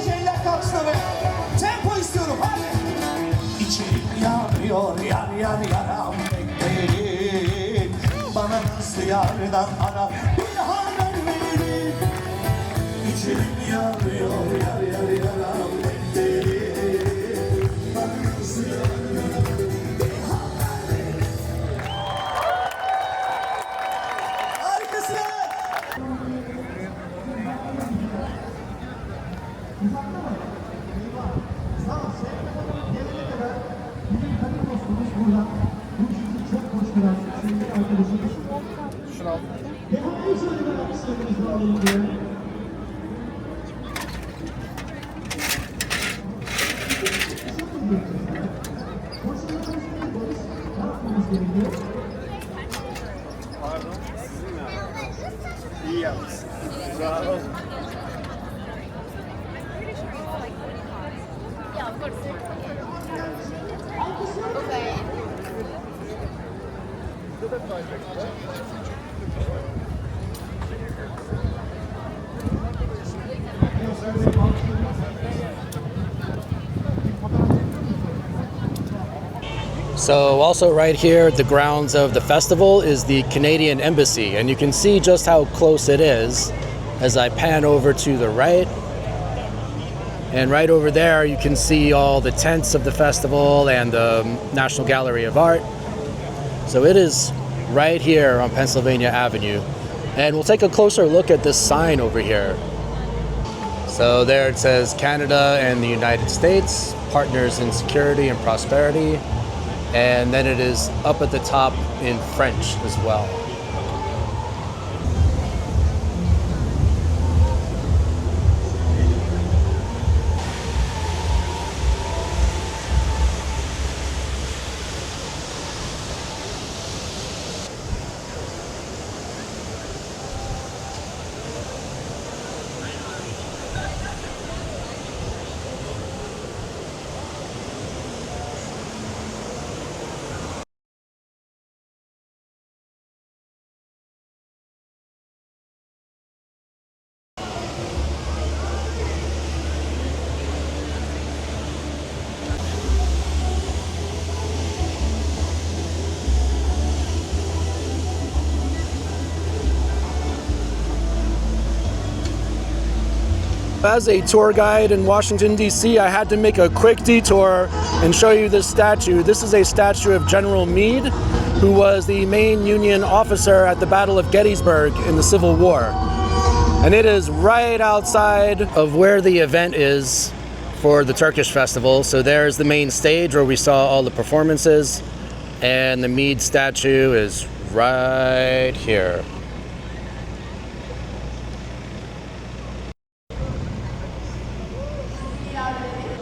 Sadece eller kalksın ve tempo istiyorum hadi. İçerim yanıyor yar yar yaram bekleyin. Bana nasıl yardan ara bir haber verin. İçerim yanıyor yar yar yaram bekleyin. Bana nasıl yardan bir haber verin. Harikasın. Şunu al. Pardon, sizin mi? İyi yapmışsın. Bravo. Yeah, of course. Okay. So also right here at the grounds of the festival is the Canadian Embassy, and you can see just how close it is as I pan over to the right. And right over there you can see all the tents of the festival and the National Gallery of Art. So it is right here on Pennsylvania Avenue. And we'll take a closer look at this sign over here. So there it says Canada and the United States, partners in security and prosperity. And then it is up at the top in French as well. As a tour guide in Washington, D.C., I had to make a quick detour and show you this statue. This is a statue of General Meade, who was the main Union officer at the Battle of Gettysburg in the Civil War. And it is right outside of where the event is for the Turkish Festival. So there's the main stage where we saw all the performances, and the Meade statue is right here.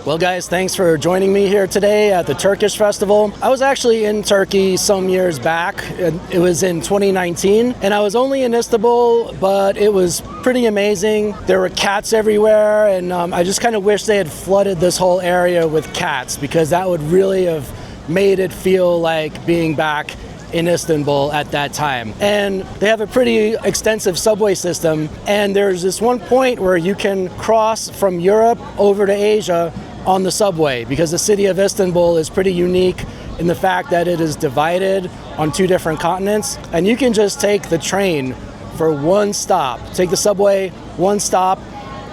Well guys, thanks for joining me here today at the Turkish Festival. I was actually in Turkey some years back. It was in 2019, and I was only in Istanbul, but it was pretty amazing. There were cats everywhere, and I just kind of wish they had flooded this whole area with cats, because that would really have made it feel like being back in Istanbul at that time. And they have a pretty extensive subway system, and there's this one point where you can cross from Europe over to Asia on the subway, because the city of Istanbul is pretty unique in the fact that it is divided on two different continents, and you can just take the train for one stop. Take the subway, one stop,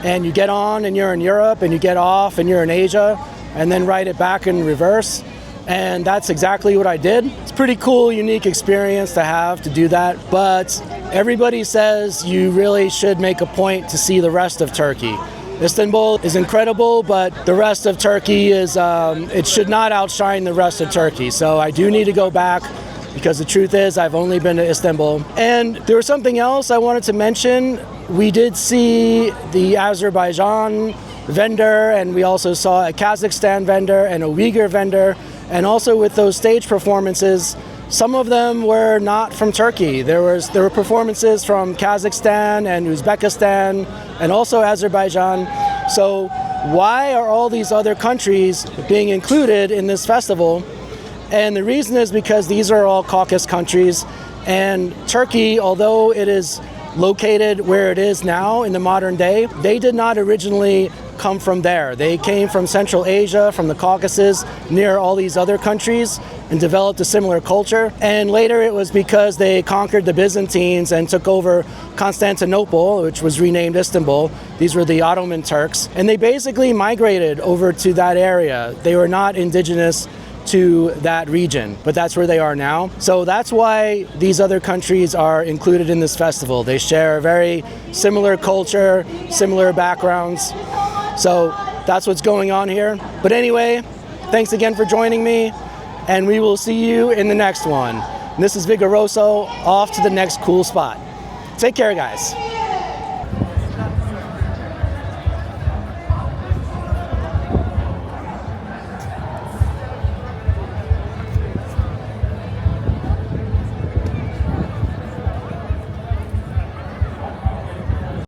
and you get on and you're in Europe, and you get off and you're in Asia, and then ride it back in reverse. And that's exactly what I did. It's a pretty cool, unique experience to have to do that, but everybody says you really should make a point to see the rest of Turkey. Istanbul is incredible, but the rest of Turkey is, it should not outshine the rest of Turkey. So I do need to go back, because the truth is I've only been to Istanbul. And there was something else I wanted to mention. We did see the Azerbaijan vendor, and we also saw a Kazakhstan vendor and a Uyghur vendor. And also with those stage performances, some of them were not from Turkey. There were performances from Kazakhstan and Uzbekistan and also Azerbaijan. So why are all these other countries being included in this festival? And the reason is because these are all Caucasus countries, and Turkey, although it is located where it is now in the modern day, they did not originally come from there. They came from Central Asia, from the Caucasus, near all these other countries, and developed a similar culture. And later it was because they conquered the Byzantines and took over Constantinople, which was renamed Istanbul. These were the Ottoman Turks. And they basically migrated over to that area. They were not indigenous to that region, but that's where they are now. So that's why these other countries are included in this festival. They share a very similar culture, similar backgrounds. So that's what's going on here. But anyway, thanks again for joining me, and we will see you in the next one. And this is Vigoroso, off to the next cool spot. Take care, guys.